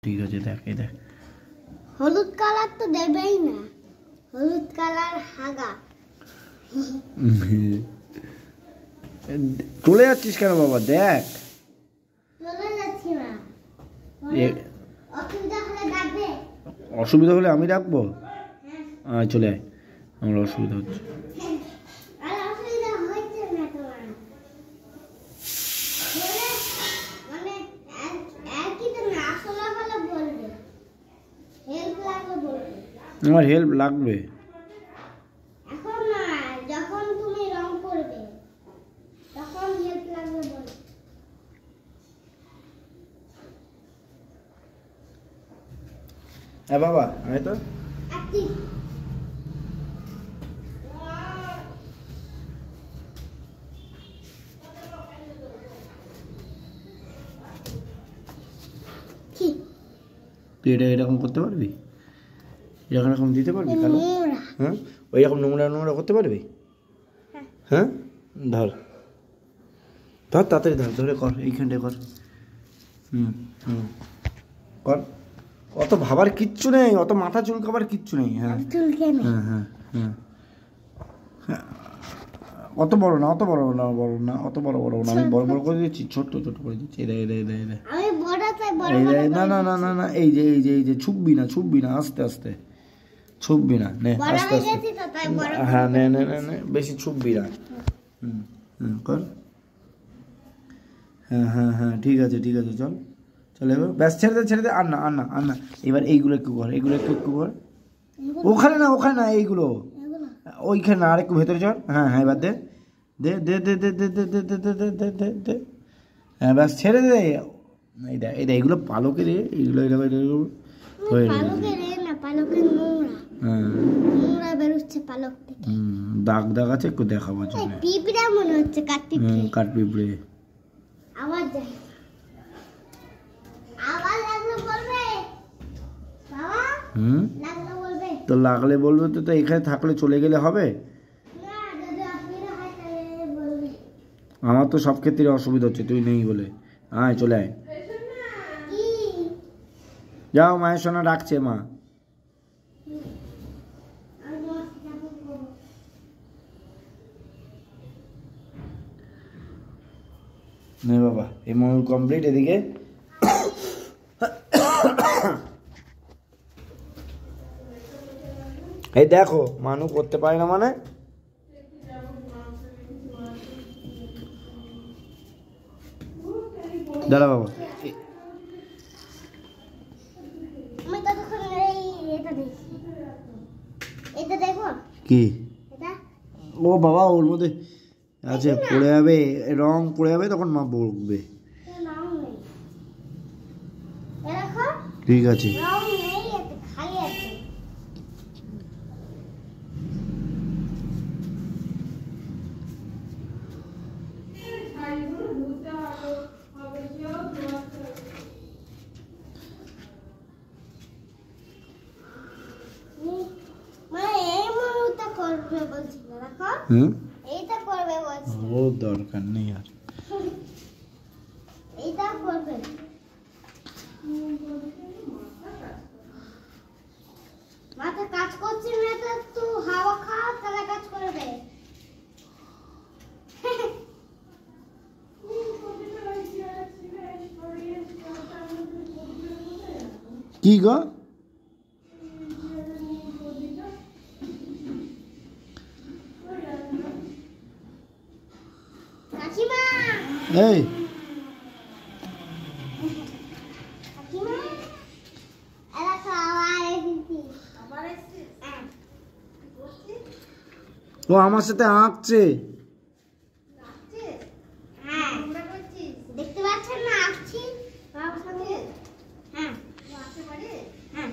ঠিক আছে, দেখ এই দেখ, হলুদ কালার তো দেবেই না, হলুদ কালার হাগা। চলে যাচ্ছিস কেন বাবা? দেখ চলে যাচ্ছি না, অসুবিধা হলে ডাকবে। অসুবিধা হলে আমি ডাকবো? চলে আয়, আমার অসুবিধা হচ্ছে। আর অসুবিধা হচ্ছে না তোমার, মানে একই তো না, আসলে হলে বলবে, হেল্প লাগবে বলবে। আমার হেল্প লাগবে এখন না, যখন তুমি রং করবে তখন হেল্প লাগবে বলবে। হ্যাঁ বাবা, আমি তো আচ্ছা কি তুই এটা এরকম করতে পারবি? এরকম এরকম দিতে পারবি কালো? হ্যাঁ, ওই রকম নোংরা নোংরা করতে পারবি? হ্যাঁ, ধর ধর, তাড়াতাড়ি ধর, ধরে কর, এইখানটায় কর। হুম হুম, কর। অত ভাবার কিচ্ছু নেই, অত মাথা চুলকাবার কিচ্ছু নেই। হ্যাঁ হ্যাঁ হ্যাঁ হ্যাঁ হ্যাঁ, অত বড় না, অত বড় না, বড় না, অত বড় বড় না, আমি বড় বড় করে দিচ্ছি, ছোট ছোট করে দিচ্ছি। এই দে দে দে, আমি বড় চাই, বড় এই বড়। না না না না না, এই যে এই যে এই যে, ছুববি না, ছুববি না, আস্তে আস্তে ছুববি না, নে বড় আস্তে হয়ে আস্তে। গেছি তো তাই বড়। হ্যাঁ, নে নে নে নে, বেশি ছুববি না। হুম হুম, কর। হ্যাঁ হ্যাঁ হ্যাঁ, ঠিক আছে ঠিক আছে, চল চল এবার, ব্যাস, ছেড়ে দে ছেড়ে দে, আর না আর না আর না। এবার এইগুলো একটু কর, এগুলো একটু একটু কর। ওখানে না, ওখানে না, এইগুলো ওইখানে না, আর একটু ভেতরে চল। হ্যাঁ হ্যাঁ, এবার দে দে দে দে দে দে দে দে দে দে দে দে দে। হ্যাঁ ব্যাস, ছেড়ে দে। এই দেখ এই দেখ, এগুলো পালকে রে, এইগুলো এরকম এরকম হয়ে পালকে রে না, পালকের নোংরা, হ্যাঁ, নোংরা বেরোচ্ছে পালক থেকে। দাগ দাগ আছে, একটু দেখাবার জন্য। পিঁপড়া মনে হচ্ছে, কাঠ পিঁপড়ে। কাঠ পিঁপড়ে। আবার যাই, আবার লাগলো বলবে বাবা, লাগলো বলবে তো লাগলে বলবে তো, তো এখানে থাকলে চলে গেলে হবে? না, যদি অসুবিধা হয় তাহলে বলবে। আমার তো সব ক্ষেত্রে অসুবিধা হচ্ছে, তুই নেই বলে। আয়, চলে আয়, কি যাও, মায়ের সোনা ডাকছে, মা। আমি তোমাকে কেমন করবো? নে বাবা, এই ময়ূর কমপ্লিট। এদিকে এই দেখো, মানু করতে পারে না মানে? দাঁড়া বাবা, আমি ততক্ষণ এই এটা দেখি, এটা দেখো কি? এটা ও বাবা, ওর মধ্যে আছে, পড়ে যাবে, রং পড়ে যাবে, তখন মা বকবে। নাম নেই, দেখো ঠিক আছে, রং নেই, এতে খালি আছে। মানে এই মনুটা করবে বলছিল, দেখো এইটা করবে বলছিল, ও দরকার নেই আর। এইটা করবে। মাথা কাজ করছে না তো, একটু হাওয়া খাও তাহলে কাজ করবে। কি গো? কাকিমা, এই কাকিমা, এরা খাওয়া এসেছি, আবার এসেছিস? ও আমার সাথে আঁকছে। হ্যাঁ, দেখতে পাচ্ছেন না, আঁকছি বাবার সাথে। হ্যাঁ, হ্যাঁ,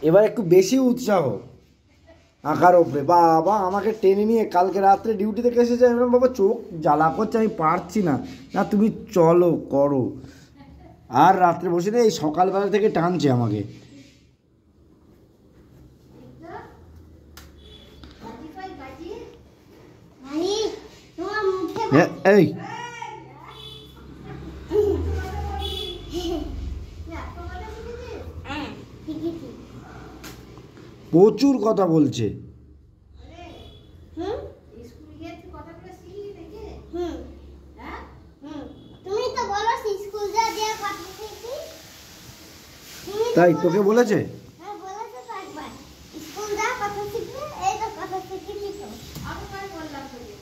এবার একটু বেশি উৎসাহ আঁকার ওপরে। বাবা আমাকে টেনে নিয়ে কালকে রাত্রে ডিউটি থেকে এসেছে, আমি বললাম, বাবা চোখ জ্বালা করছে, আমি পারছি না। না তুমি চলো, করো। আর রাত্রে বসে নেই, এই সকালবেলা থেকে টানছে আমাকে। ভাই, তোমার মুখে এই প্রচুর কথা বলছে। হুম তুমি তো বলো স্কুল যা দিয়ে কথা শিখি। তাই তোকে বলেছে? হ্যাঁ বলেছে তো একবার, স্কুল যা কথা শিখবে, এই তো কথা শিখেছি তো। আমি কই বললাম তোকে?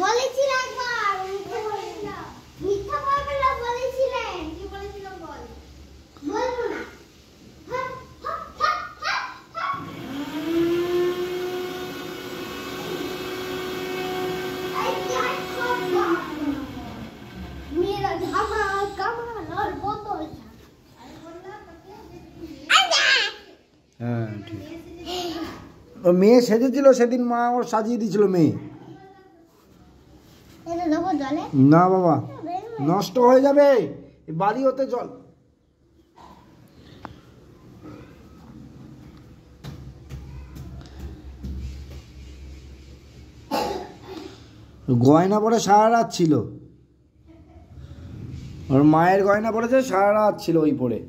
বলেছিল একবার, মিথ্যা বলেছিল। মিথ্যা বলবে না বলেছিলেন। কি বলেছিলাম বল? বলবো না। मेरा धामा कमाल और बोतल হ্যাঁ ঠিক। ও মেয়ে সেজেছিল সেদিন, মা ওর সাজিয়ে দিয়েছিল মেয়ে। এটা দেবো জলে? না বাবা, নষ্ট হয়ে যাবে বাড়ি হতে জল। গয়না পরে সারা রাত ছিল, ওর মায়ের গয়না পরেছে, সারা রাত ছিল ওই পরে।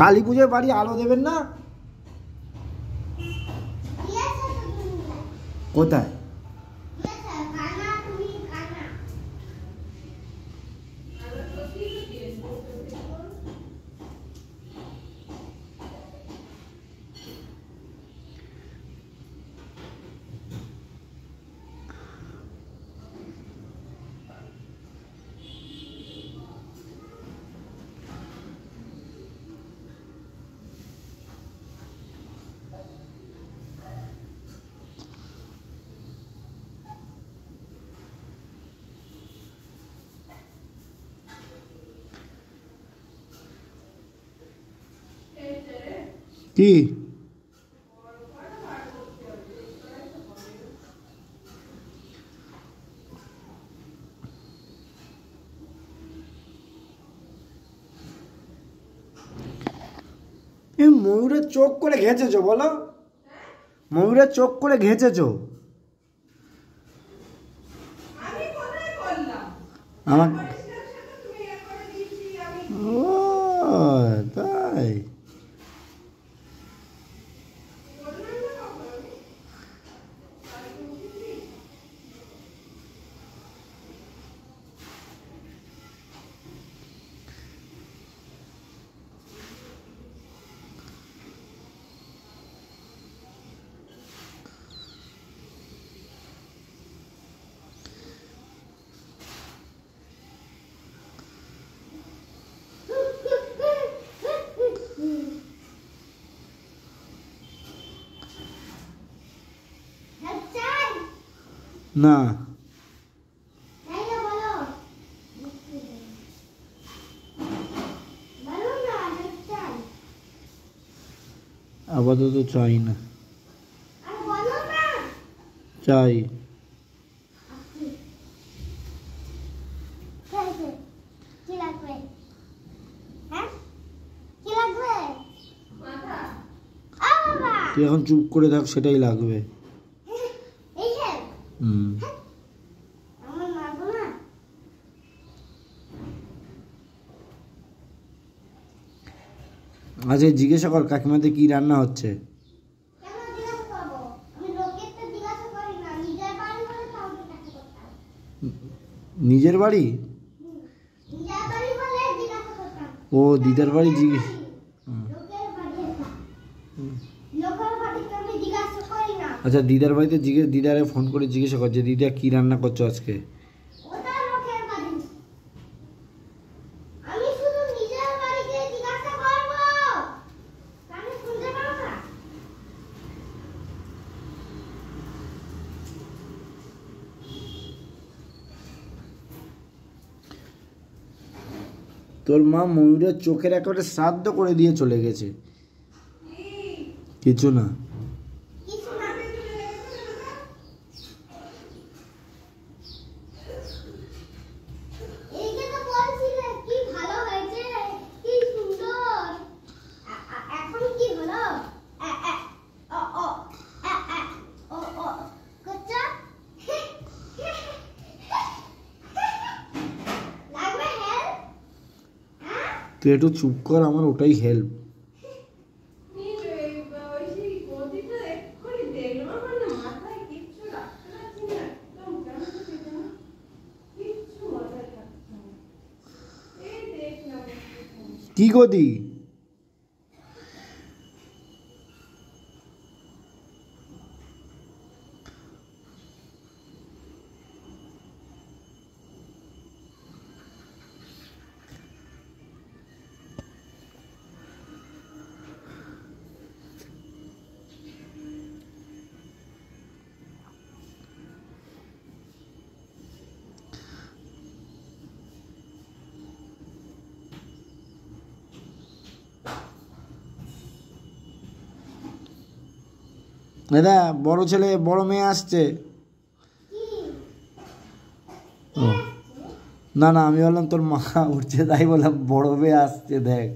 কালী পুজোয় বাড়ি আলো দেবেন না? কোথায়? কি ময়ূরের চোখ করে ঘেঁচেছো বলো? ময়ূরের চোখ করে ঘেঁচেছো? আমার ও তাই? না আপাতত চাই না, চাই তুই এখন চুপ করে থাক, সেটাই লাগবে। হুম আজকে জিজ্ঞাসা কর কাকিমাদের কি রান্না হচ্ছে। নিজের বাড়ি? ও দিদার বাড়ি জিজ্ঞেস। আচ্ছা দিদার বাড়িতে দিদারে ফোন করে জিজ্ঞাসা কর যে দিদা কি রান্না করছো আজকে। তোর মা ময়ূরের চোখের একেবারে শ্রাদ্ধ করে দিয়ে চলে গেছে। কিছু না, তুই একটু চুপ কর, আমার ওটাই হেল্প। কি গদি? দাদা বড় ছেলে বড় মেয়ে আসছে। ও না না, আমি বললাম তোর মা উঠছে তাই বললাম বড় মেয়ে আসছে দেখ।